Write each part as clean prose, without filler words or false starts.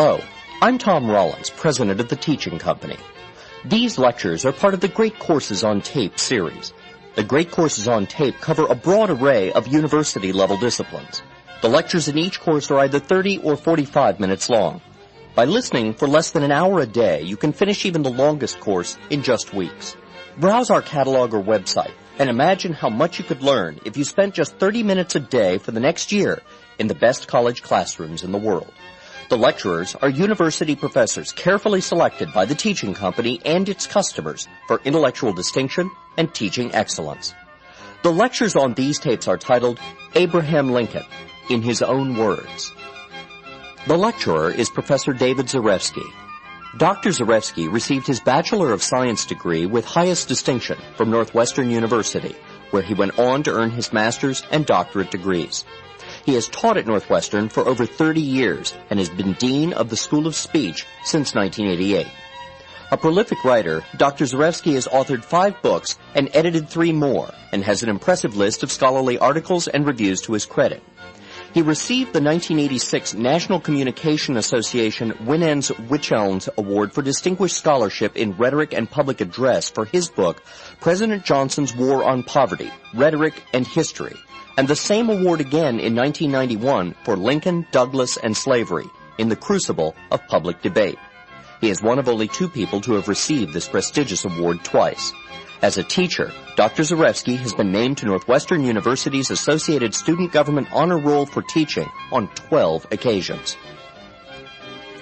Hello, I'm Tom Rollins, president of the Teaching Company. These lectures are part of the Great Courses on Tape series. The Great Courses on Tape cover a broad array of university-level disciplines. The lectures in each course are either 30 or 45 minutes long. By listening for less than an hour a day, you can finish even the longest course in just weeks. Browse our catalog or website and imagine how much you could learn if you spent just 30 minutes a day for the next year in the best college classrooms in the world. The lecturers are university professors carefully selected by the Teaching Company and its customers for intellectual distinction and teaching excellence. The lectures on these tapes are titled Abraham Lincoln, in his own words. The lecturer is Professor David Zarefsky. Dr. Zarefsky received his Bachelor of Science degree with highest distinction from Northwestern University, where he went on to earn his master's and doctorate degrees. He has taught at Northwestern for over 30 years and has been Dean of the School of Speech since 1988. A prolific writer, Dr. Zarefsky has authored 5 books and edited 3 more and has an impressive list of scholarly articles and reviews to his credit. He received the 1986 National Communication Association Winans-Wichelns Award for Distinguished Scholarship in Rhetoric and Public Address for his book, President Johnson's War on Poverty, Rhetoric and History, and the same award again in 1991 for Lincoln, Douglas, and Slavery in the Crucible of Public Debate. He is one of only 2 people to have received this prestigious award twice. As a teacher, Dr. Zarefsky has been named to Northwestern University's Associated Student Government Honor Roll for teaching on 12 occasions.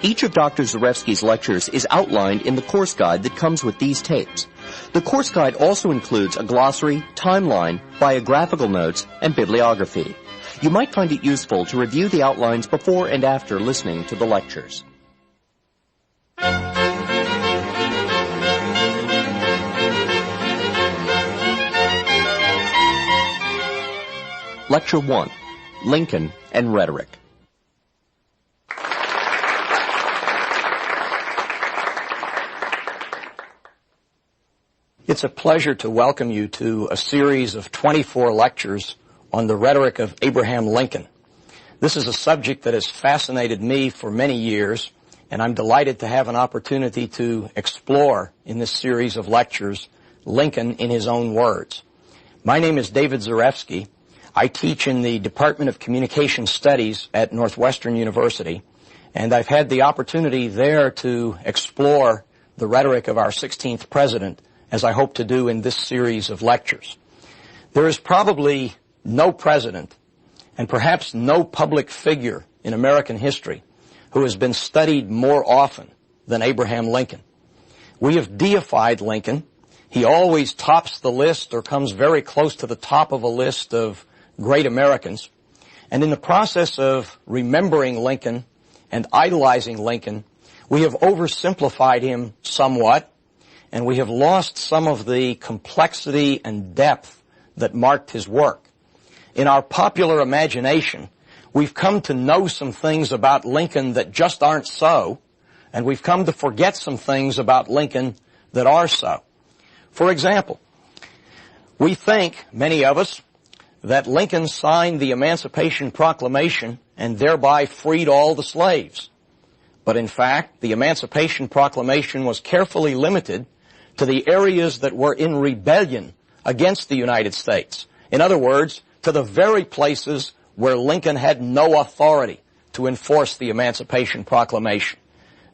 Each of Dr. Zarefsky's lectures is outlined in the course guide that comes with these tapes. The course guide also includes a glossary, timeline, biographical notes, and bibliography. You might find it useful to review the outlines before and after listening to the lectures. Lecture 1, Lincoln and Rhetoric. It's a pleasure to welcome you to a series of 24 lectures on the rhetoric of Abraham Lincoln. This is a subject that has fascinated me for many years, and I'm delighted to have an opportunity to explore in this series of lectures Lincoln in his own words. My name is David Zarefsky. I teach in the Department of Communication Studies at Northwestern University, and I've had the opportunity there to explore the rhetoric of our 16th president, as I hope to do in this series of lectures. There is probably no president, and perhaps no public figure in American history, who has been studied more often than Abraham Lincoln. We have deified Lincoln. He always tops the list or comes very close to the top of a list of great Americans. And in the process of remembering Lincoln and idolizing Lincoln, we have oversimplified him somewhat, and we have lost some of the complexity and depth that marked his work. In our popular imagination, we've come to know some things about Lincoln that just aren't so, and we've come to forget some things about Lincoln that are so. For example, we think, many of us, that Lincoln signed the Emancipation Proclamation and thereby freed all the slaves. But in fact, the Emancipation Proclamation was carefully limited to the areas that were in rebellion against the United States. In other words, to the very places where Lincoln had no authority to enforce the Emancipation Proclamation.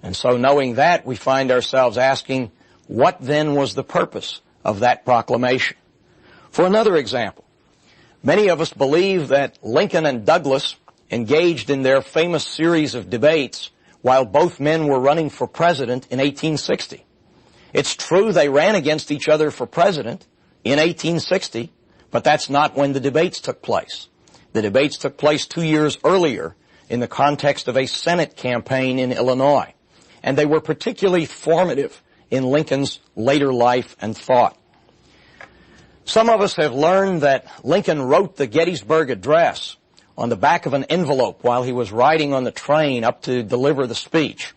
And so knowing that, we find ourselves asking, what then was the purpose of that proclamation? For another example, many of us believe that Lincoln and Douglas engaged in their famous series of debates while both men were running for president in 1860. It's true they ran against each other for president in 1860, but that's not when the debates took place. The debates took place 2 years earlier in the context of a Senate campaign in Illinois, and they were particularly formative in Lincoln's later life and thought. Some of us have learned that Lincoln wrote the Gettysburg Address on the back of an envelope while he was riding on the train up to deliver the speech.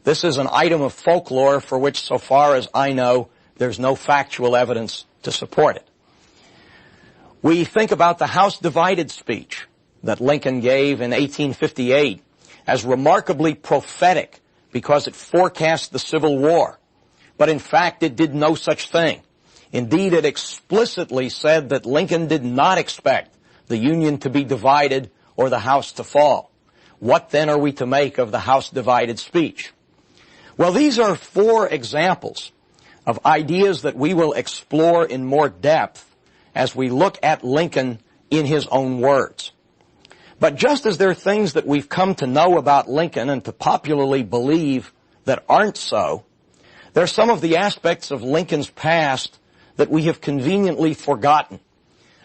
This is an item of folklore for which, so far as I know, there's no factual evidence to support it. We think about the House Divided speech that Lincoln gave in 1858 as remarkably prophetic because it forecast the Civil War. But in fact, it did no such thing. Indeed, it explicitly said that Lincoln did not expect the Union to be divided or the House to fall. What then are we to make of the House divided speech? Well, these are 4 examples of ideas that we will explore in more depth as we look at Lincoln in his own words. But just as there are things that we've come to know about Lincoln and to popularly believe that aren't so, there are some of the aspects of Lincoln's past that we have conveniently forgotten.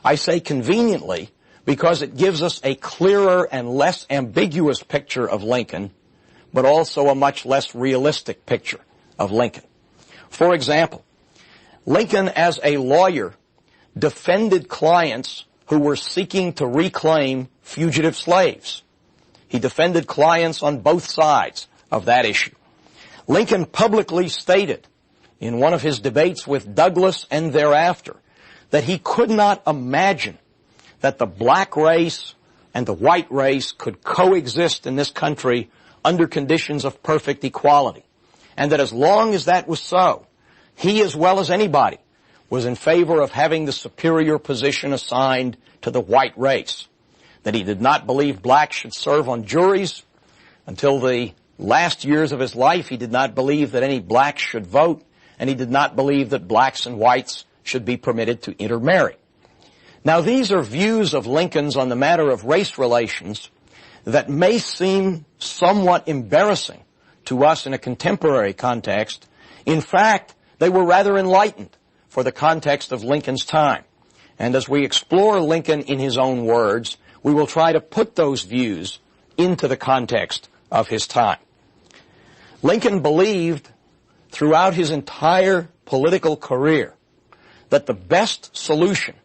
I say conveniently because it gives us a clearer and less ambiguous picture of Lincoln, but also a much less realistic picture of Lincoln. For example, Lincoln as a lawyer defended clients who were seeking to reclaim fugitive slaves. He defended clients on both sides of that issue. Lincoln publicly stated in one of his debates with Douglas and thereafter that he could not imagine that the black race and the white race could coexist in this country under conditions of perfect equality, and that as long as that was so, he as well as anybody was in favor of having the superior position assigned to the white race, that he did not believe blacks should serve on juries. Until the last years of his life, he did not believe that any blacks should vote, and he did not believe that blacks and whites should be permitted to intermarry. Now, these are views of Lincoln's on the matter of race relations that may seem somewhat embarrassing to us in a contemporary context. In fact, they were rather enlightened for the context of Lincoln's time. And as we explore Lincoln in his own words, we will try to put those views into the context of his time. Lincoln believed throughout his entire political career that the best solution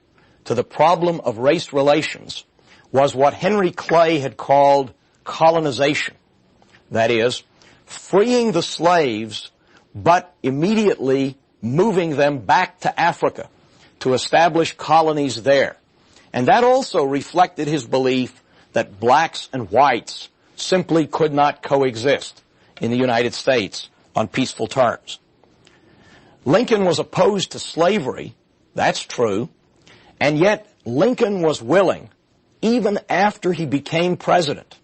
to the problem of race relations was what Henry Clay had called colonization. That is, freeing the slaves, but immediately moving them back to Africa to establish colonies there. And that also reflected his belief that blacks and whites simply could not coexist in the United States on peaceful terms. Lincoln was opposed to slavery, that's true, and yet Lincoln was willing, even after he became president,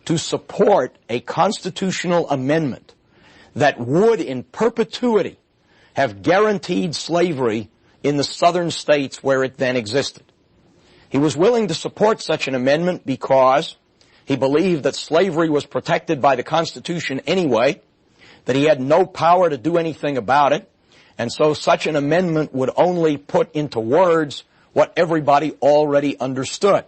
to support a constitutional amendment that would in perpetuity have guaranteed slavery in the southern states where it then existed. He was willing to support such an amendment because he believed that slavery was protected by the Constitution anyway, that he had no power to do anything about it, and so such an amendment would only put into words what everybody already understood.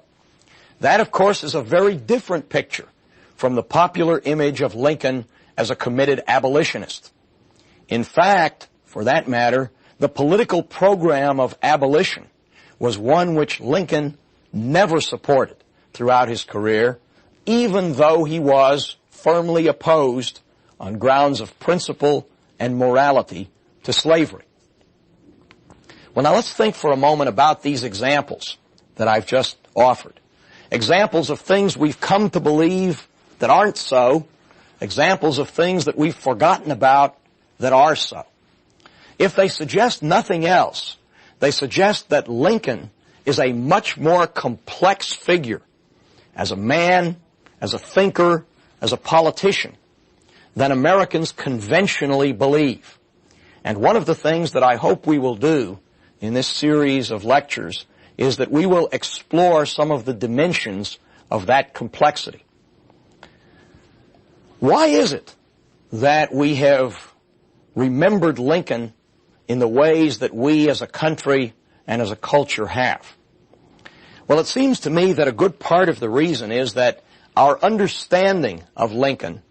That, of course, is a very different picture from the popular image of Lincoln as a committed abolitionist. In fact, for that matter, the political program of abolition was one which Lincoln never supported throughout his career, even though he was firmly opposed on grounds of principle and morality to slavery. Well, now let's think for a moment about these examples that I've just offered. Examples of things we've come to believe that aren't so, examples of things that we've forgotten about that are so. If they suggest nothing else, they suggest that Lincoln is a much more complex figure as a man, as a thinker, as a politician than Americans conventionally believe. And one of the things that I hope we will do in this series of lectures is that we will explore some of the dimensions of that complexity. Why is it that we have remembered Lincoln in the ways that we as a country and as a culture have? Well, it seems to me that a good part of the reason is that our understanding of Lincoln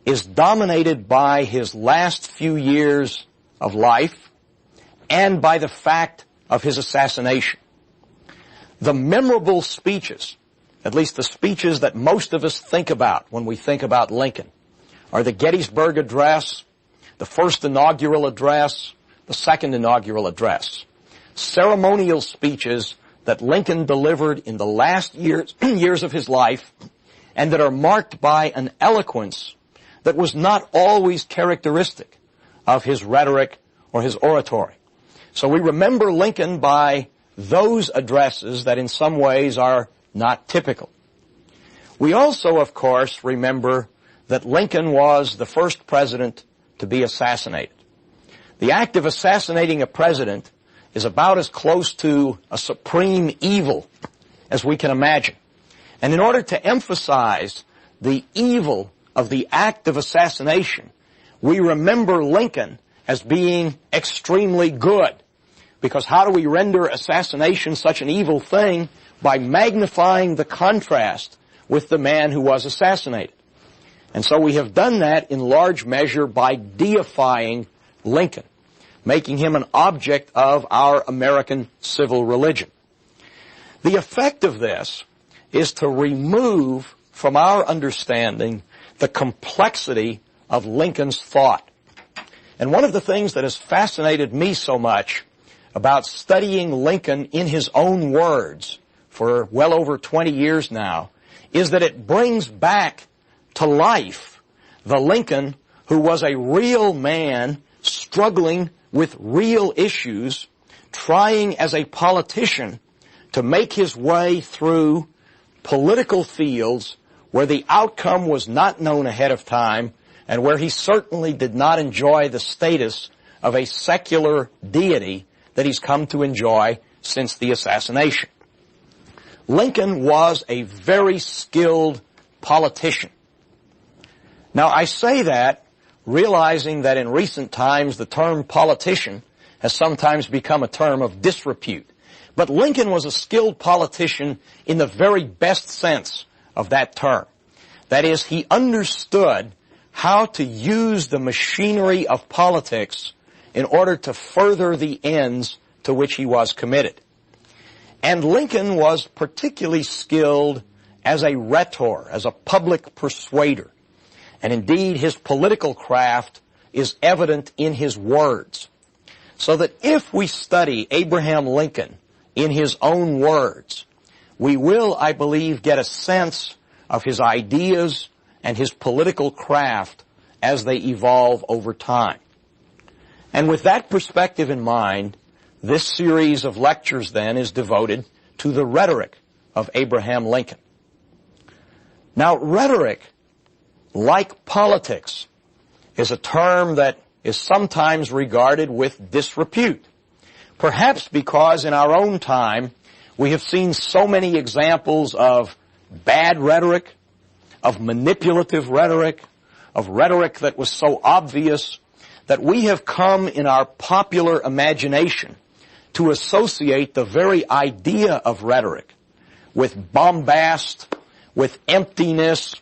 is dominated by his last few years of life and by the fact of his assassination. The memorable speeches, at least the speeches that most of us think about when we think about Lincoln, are the Gettysburg Address, the first inaugural address, the second inaugural address. Ceremonial speeches that Lincoln delivered in the last years of his life and that are marked by an eloquence that was not always characteristic of his rhetoric or his oratory. So we remember Lincoln by those addresses that in some ways are not typical. We also, of course, remember that Lincoln was the first president to be assassinated. The act of assassinating a president is about as close to a supreme evil as we can imagine. And in order to emphasize the evil of the act of assassination, we remember Lincoln as being extremely good. Because how do we render assassination such an evil thing? By magnifying the contrast with the man who was assassinated. And so we have done that in large measure by deifying Lincoln, making him an object of our American civil religion. The effect of this is to remove from our understanding the complexity of Lincoln's thought. And one of the things that has fascinated me so much about studying Lincoln in his own words for well over 20 years now is that it brings back to life the Lincoln who was a real man struggling with real issues, trying as a politician to make his way through political fields where the outcome was not known ahead of time and where he certainly did not enjoy the status of a secular deity that he's come to enjoy since the assassination. Lincoln was a very skilled politician. Now, I say that realizing that in recent times the term politician has sometimes become a term of disrepute. But Lincoln was a skilled politician in the very best sense of that term. That is, he understood how to use the machinery of politics in order to further the ends to which he was committed. And Lincoln was particularly skilled as a rhetor, as a public persuader. And indeed, his political craft is evident in his words. So that if we study Abraham Lincoln in his own words, we will, I believe, get a sense of his ideas and his political craft as they evolve over time. And with that perspective in mind, this series of lectures then is devoted to the rhetoric of Abraham Lincoln. Now, rhetoric, like politics, is a term that is sometimes regarded with disrepute. Perhaps because in our own time we have seen so many examples of bad rhetoric, of manipulative rhetoric, of rhetoric that was so obvious that we have come in our popular imagination to associate the very idea of rhetoric with bombast, with emptiness,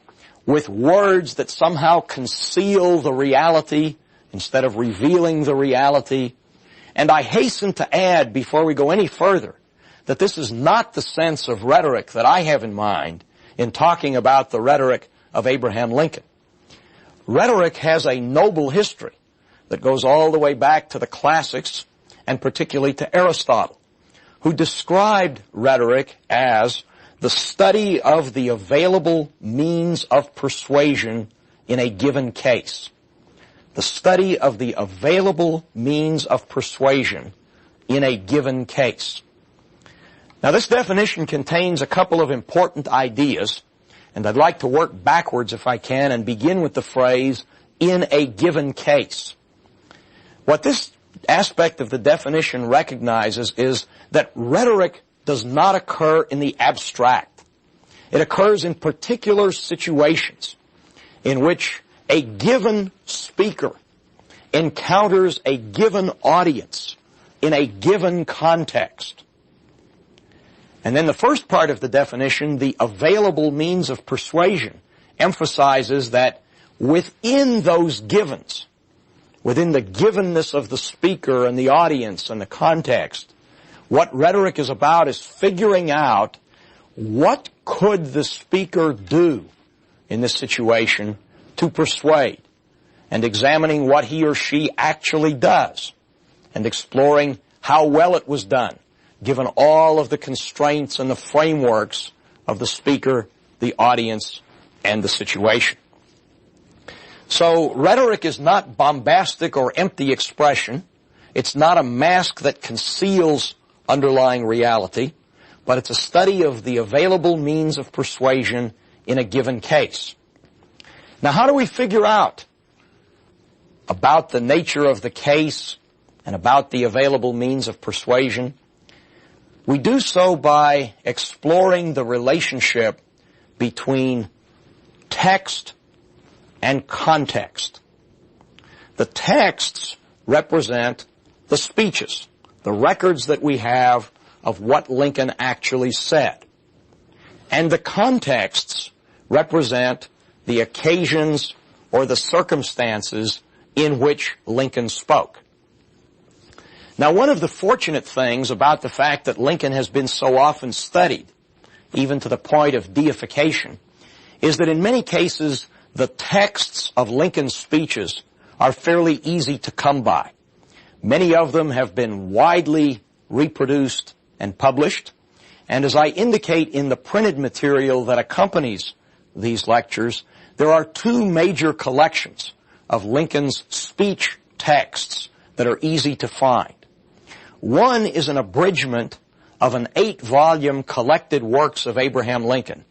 with words that somehow conceal the reality instead of revealing the reality. And I hasten to add, before we go any further, that this is not the sense of rhetoric that I have in mind in talking about the rhetoric of Abraham Lincoln. Rhetoric has a noble history that goes all the way back to the classics, and particularly to Aristotle, who described rhetoric as the study of the available means of persuasion in a given case. The study of the available means of persuasion in a given case. Now, this definition contains a couple of important ideas, and I'd like to work backwards if I can and begin with the phrase, in a given case. What this aspect of the definition recognizes is that rhetoric does not occur in the abstract. It occurs in particular situations in which a given speaker encounters a given audience in a given context. And then the first part of the definition, the available means of persuasion, emphasizes that within those givens, within the givenness of the speaker and the audience and the context, what rhetoric is about is figuring out what could the speaker do in this situation to persuade, and examining what he or she actually does, and exploring how well it was done, given all of the constraints and the frameworks of the speaker, the audience, and the situation. So rhetoric is not bombastic or empty expression. It's not a mask that conceals underlying reality, but it's a study of the available means of persuasion in a given case. Now, how do we figure out about the nature of the case and about the available means of persuasion? We do so by exploring the relationship between text and context. The texts represent the speeches, the records that we have of what Lincoln actually said. And the contexts represent the occasions or the circumstances in which Lincoln spoke. Now, one of the fortunate things about the fact that Lincoln has been so often studied, even to the point of deification, is that in many cases the texts of Lincoln's speeches are fairly easy to come by. Many of them have been widely reproduced and published, and as I indicate in the printed material that accompanies these lectures, there are two major collections of Lincoln's speech texts that are easy to find. One is an abridgment of an 8-volume collected works of Abraham Lincoln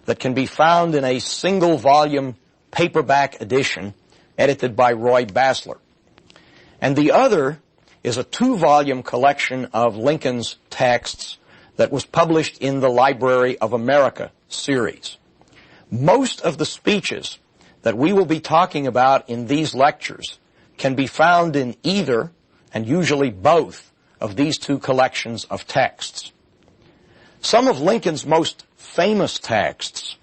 that can be found in a single-volume paperback edition edited by Roy Basler. And the other is a 2-volume collection of Lincoln's texts that was published in the Library of America series. Most of the speeches that we will be talking about in these lectures can be found in either, and usually both, of these two collections of texts. Some of Lincoln's most famous texts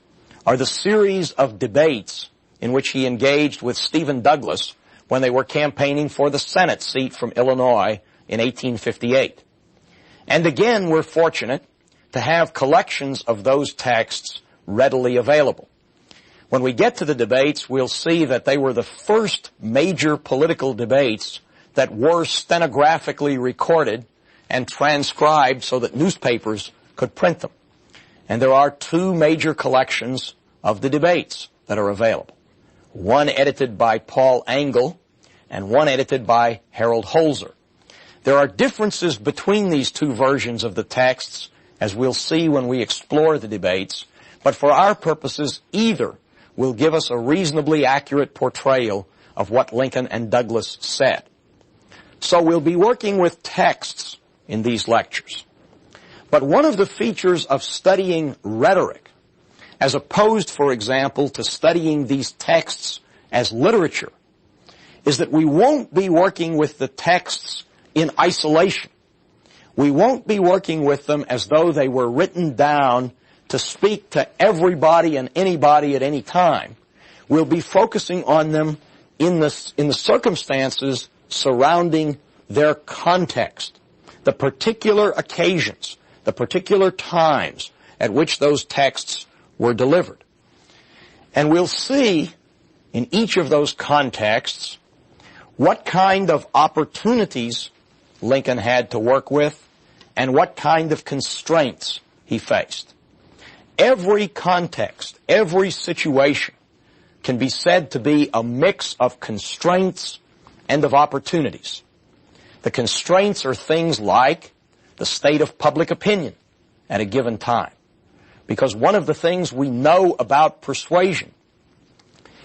are the series of debates in which he engaged with Stephen Douglas when they were campaigning for the Senate seat from Illinois in 1858. And again, we're fortunate to have collections of those texts readily available. When we get to the debates, we'll see that they were the first major political debates that were stenographically recorded and transcribed so that newspapers could print them. And there are two major collections of the debates that are available. One edited by Paul Angle and one edited by Harold Holzer. There are differences between these two versions of the texts, as we'll see when we explore the debates, but for our purposes, either will give us a reasonably accurate portrayal of what Lincoln and Douglas said. So we'll be working with texts in these lectures. But one of the features of studying rhetoric, as opposed, for example, to studying these texts as literature, is that we won't be working with the texts in isolation. We won't be working with them as though they were written down to speak to everybody and anybody at any time. We'll be focusing on them in the circumstances surrounding their context, the particular occasions, the particular times at which those texts were delivered. And we'll see in each of those contexts what kind of opportunities Lincoln had to work with and what kind of constraints he faced. Every context, every situation can be said to be a mix of constraints and of opportunities. The constraints are things like the state of public opinion at a given time. Because one of the things we know about persuasion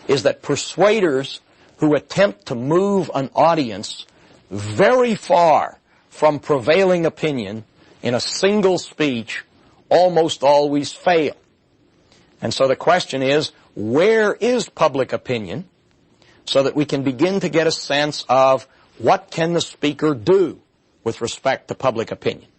is that persuaders who attempt to move an audience very far from prevailing opinion in a single speech almost always fail. And so the question is, where is public opinion so that we can begin to get a sense of what can the speaker do with respect to public opinion?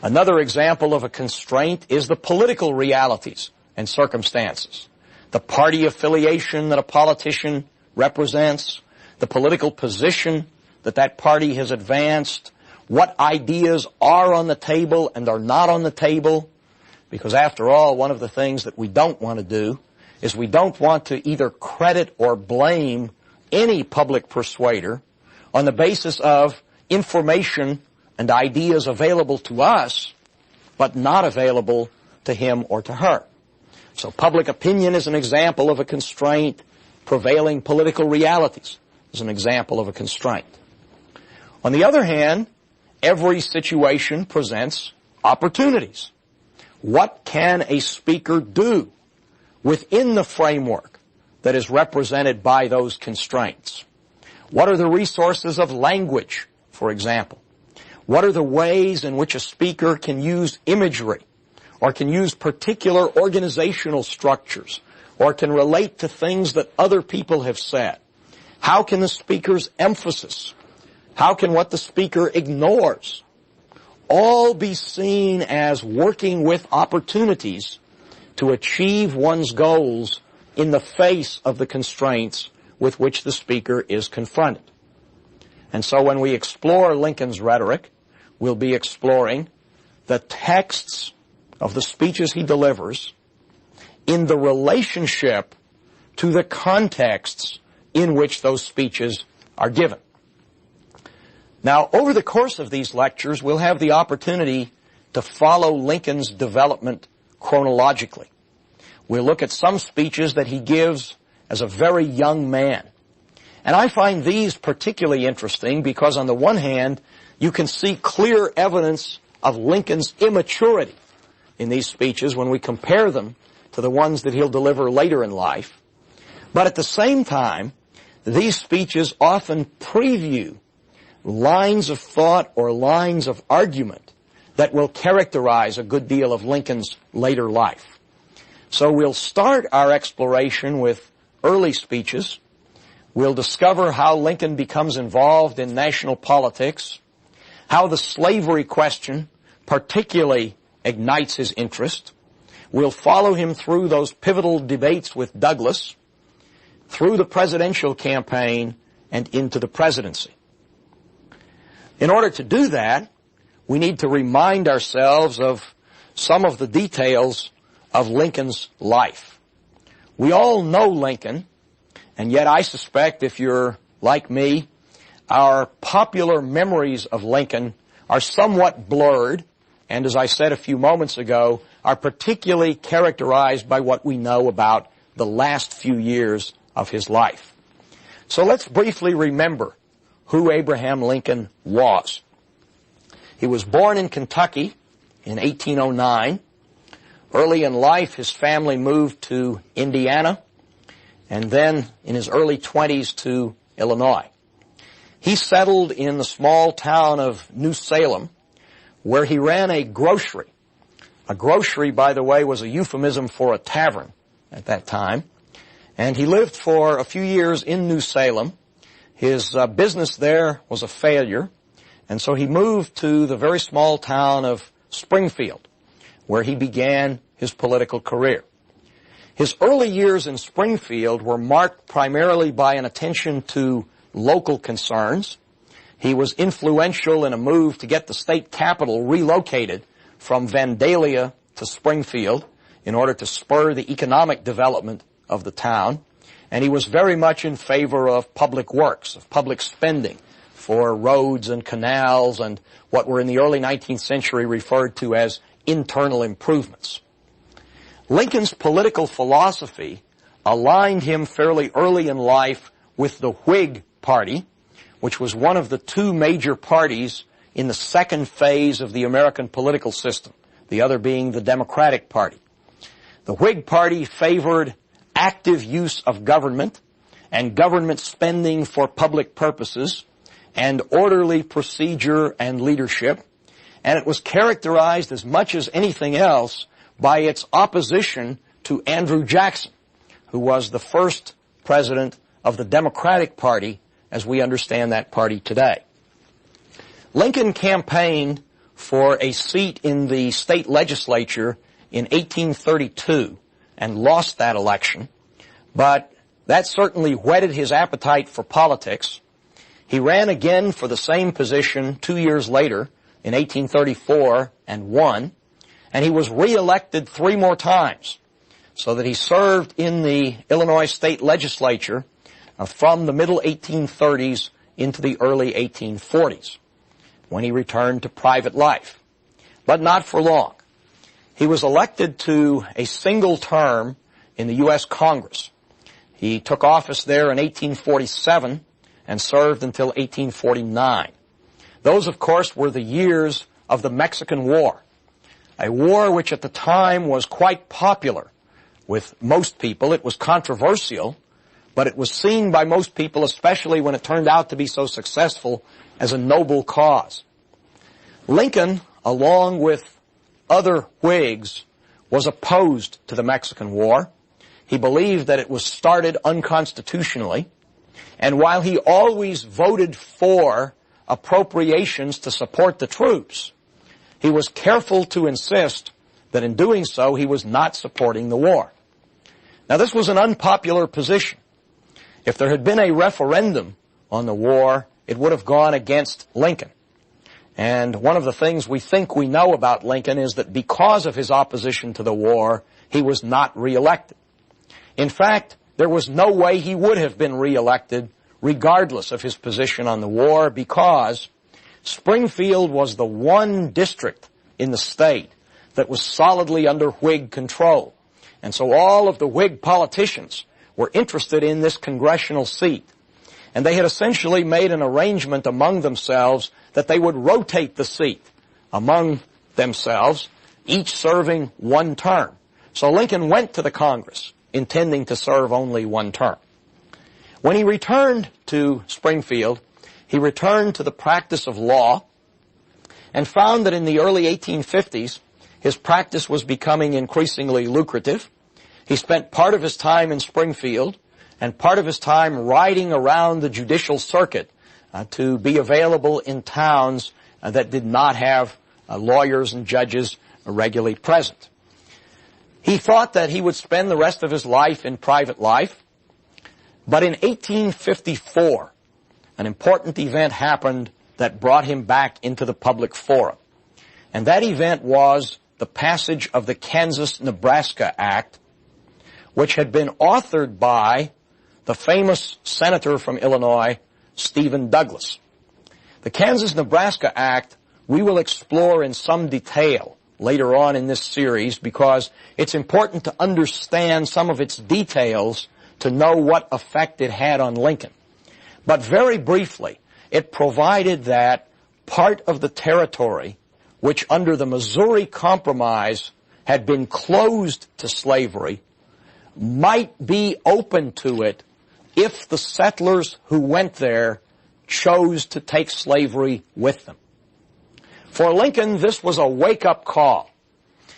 Another example of a constraint is the political realities and circumstances. The party affiliation that a politician represents, the political position that that party has advanced, what ideas are on the table and are not on the table. Because after all, one of the things that we don't want to do is we don't want to either credit or blame any public persuader on the basis of information and ideas available to us, but not available to him or to her. So public opinion is an example of a constraint. Prevailing political realities is an example of a constraint. On the other hand, every situation presents opportunities. What can a speaker do within the framework that is represented by those constraints? What are the resources of language, for example? What are the ways in which a speaker can use imagery or can use particular organizational structures or can relate to things that other people have said? How can the speaker's emphasis, how can what the speaker ignores, all be seen as working with opportunities to achieve one's goals in the face of the constraints with which the speaker is confronted? And so when we explore Lincoln's rhetoric, we'll be exploring the texts of the speeches he delivers in the relationship to the contexts in which those speeches are given. Now, over the course of these lectures, we'll have the opportunity to follow Lincoln's development chronologically. We'll look at some speeches that he gives as a very young man. And I find these particularly interesting because, on the one hand, you can see clear evidence of Lincoln's immaturity in these speeches when we compare them to the ones that he'll deliver later in life. But at the same time, these speeches often preview lines of thought or lines of argument that will characterize a good deal of Lincoln's later life. So we'll start our exploration with early speeches. We'll discover how Lincoln becomes involved in national politics, how the slavery question particularly ignites his interest. We'll follow him through those pivotal debates with Douglas, through the presidential campaign, and into the presidency. In order to do that, we need to remind ourselves of some of the details of Lincoln's life. We all know Lincoln, and yet I suspect if you're like me, our popular memories of Lincoln are somewhat blurred, and as I said a few moments ago, are particularly characterized by what we know about the last few years of his life. So let's briefly remember who Abraham Lincoln was. He was born in Kentucky in 1809. Early in life, his family moved to Indiana, and then in his early 20s to Illinois. He settled in the small town of New Salem, where he ran a grocery. A grocery, by the way, was a euphemism for a tavern at that time. And he lived for a few years in New Salem. His business there was a failure, and so he moved to the very small town of Springfield, where he began his political career. His early years in Springfield were marked primarily by an attention to local concerns. He was influential in a move to get the state capital relocated from Vandalia to Springfield in order to spur the economic development of the town. And he was very much in favor of public works, of public spending for roads and canals and what were in the early 19th century referred to as internal improvements. Lincoln's political philosophy aligned him fairly early in life with the Whig Party, which was one of the two major parties in the second phase of the American political system, the other being the Democratic Party. The Whig Party favored active use of government and government spending for public purposes and orderly procedure and leadership, and it was characterized as much as anything else by its opposition to Andrew Jackson, who was the first president of the Democratic Party as we understand that party today. Lincoln campaigned for a seat in the state legislature in 1832 and lost that election, but that certainly whetted his appetite for politics. He ran again for the same position 2 years later in 1834 and won, and he was reelected 3 more times, so that he served in the Illinois state legislature from the middle 1830s into the early 1840s, when he returned to private life. But not for long. He was elected to a single term in the U.S. Congress. He took office there in 1847 and served until 1849. Those, of course, were the years of the Mexican War, a war which at the time was quite popular with most people. It was controversial, but it was seen by most people, especially when it turned out to be so successful, as a noble cause. Lincoln, along with other Whigs, was opposed to the Mexican War. He believed that it was started unconstitutionally, and while he always voted for appropriations to support the troops, he was careful to insist that in doing so he was not supporting the war. Now, this was an unpopular position. If there had been a referendum on the war, it would have gone against Lincoln. And one of the things we think we know about Lincoln is that because of his opposition to the war, he was not reelected. In fact, there was no way he would have been reelected regardless of his position on the war, because Springfield was the one district in the state that was solidly under Whig control. And so all of the Whig politicians were interested in this congressional seat. And they had essentially made an arrangement among themselves that they would rotate the seat among themselves, each serving one term. So Lincoln went to the Congress intending to serve only one term. When he returned to Springfield, he returned to the practice of law and found that in the early 1850s, his practice was becoming increasingly lucrative. He spent part of his time in Springfield and part of his time riding around the judicial circuit to be available in towns that did not have lawyers and judges regularly present. He thought that he would spend the rest of his life in private life, but in 1854, an important event happened that brought him back into the public forum. And that event was the passage of the Kansas-Nebraska Act, which had been authored by the famous senator from Illinois, Stephen Douglas. The Kansas-Nebraska Act we will explore in some detail later on in this series, because it's important to understand some of its details to know what effect it had on Lincoln. But very briefly, it provided that part of the territory, which under the Missouri Compromise had been closed to slavery, might be open to it if the settlers who went there chose to take slavery with them. For Lincoln, this was a wake-up call.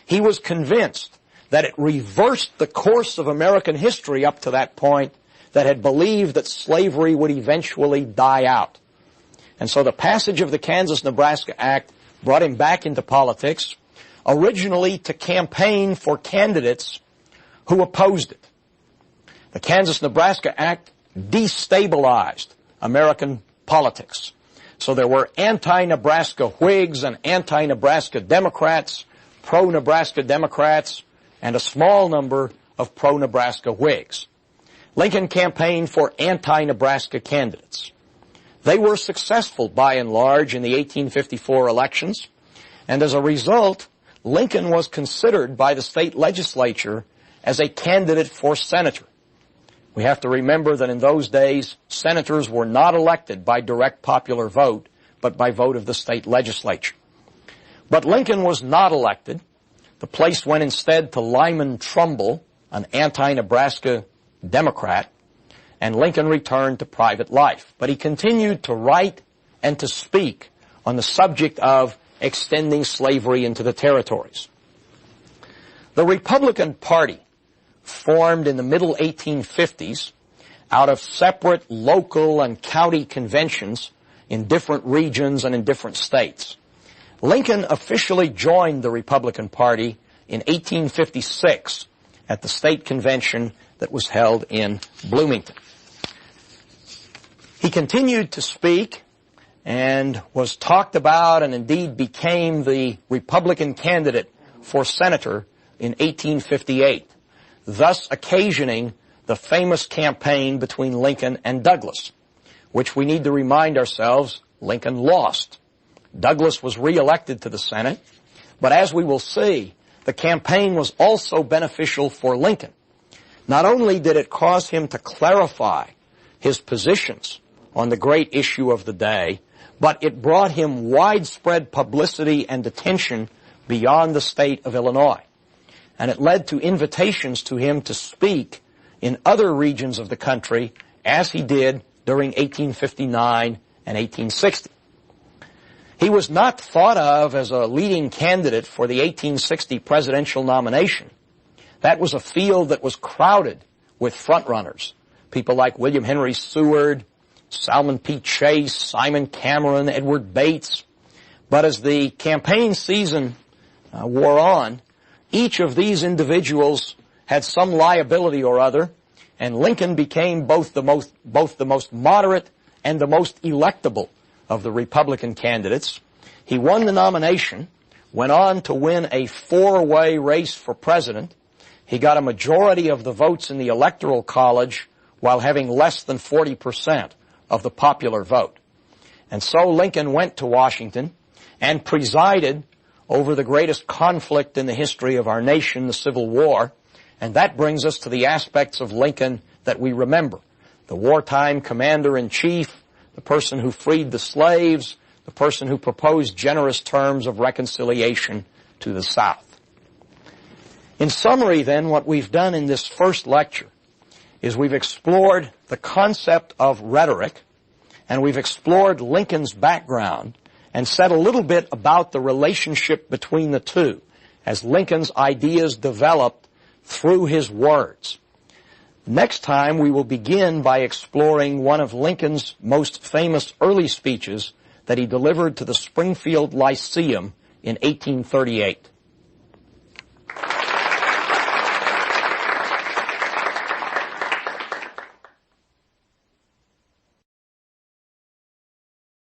He was convinced that it reversed the course of American history up to that point, that had believed that slavery would eventually die out. And so the passage of the Kansas-Nebraska Act brought him back into politics, originally to campaign for candidates who opposed it. The Kansas-Nebraska Act destabilized American politics. So there were anti-Nebraska Whigs and anti-Nebraska Democrats, pro-Nebraska Democrats, and a small number of pro-Nebraska Whigs. Lincoln campaigned for anti-Nebraska candidates. They were successful by and large in the 1854 elections, and as a result, Lincoln was considered by the state legislature as a candidate for senator. We have to remember that in those days, senators were not elected by direct popular vote, but by vote of the state legislature. But Lincoln was not elected. The place went instead to Lyman Trumbull, an anti-Nebraska Democrat, and Lincoln returned to private life. But he continued to write and to speak on the subject of extending slavery into the territories. The Republican Party, formed in the middle 1850s out of separate local and county conventions in different regions and in different states. Lincoln officially joined the Republican Party in 1856 at the state convention that was held in Bloomington. He continued to speak and was talked about and indeed became the Republican candidate for senator in 1858, thus occasioning the famous campaign between Lincoln and Douglas, which we need to remind ourselves Lincoln lost. Douglas was reelected to the Senate, but as we will see, the campaign was also beneficial for Lincoln. Not only did it cause him to clarify his positions on the great issue of the day, but it brought him widespread publicity and attention beyond the state of Illinois. And it led to invitations to him to speak in other regions of the country, as he did during 1859 and 1860. He was not thought of as a leading candidate for the 1860 presidential nomination. That was a field that was crowded with frontrunners, people like William Henry Seward, Salmon P. Chase, Simon Cameron, Edward Bates. But as the campaign season wore on, each of these individuals had some liability or other, and Lincoln became both the most moderate and the most electable of the Republican candidates. He won the nomination, went on to win a four-way race for president. He got a majority of the votes in the Electoral College while having less than 40% of the popular vote. And so Lincoln went to Washington and presided over the greatest conflict in the history of our nation, the Civil War. And that brings us to the aspects of Lincoln that we remember. The wartime commander-in-chief, the person who freed the slaves, the person who proposed generous terms of reconciliation to the South. In summary, then, what we've done in this first lecture is we've explored the concept of rhetoric, and we've explored Lincoln's background and said a little bit about the relationship between the two as Lincoln's ideas developed through his words. Next time, we will begin by exploring one of Lincoln's most famous early speeches that he delivered to the Springfield Lyceum in 1838.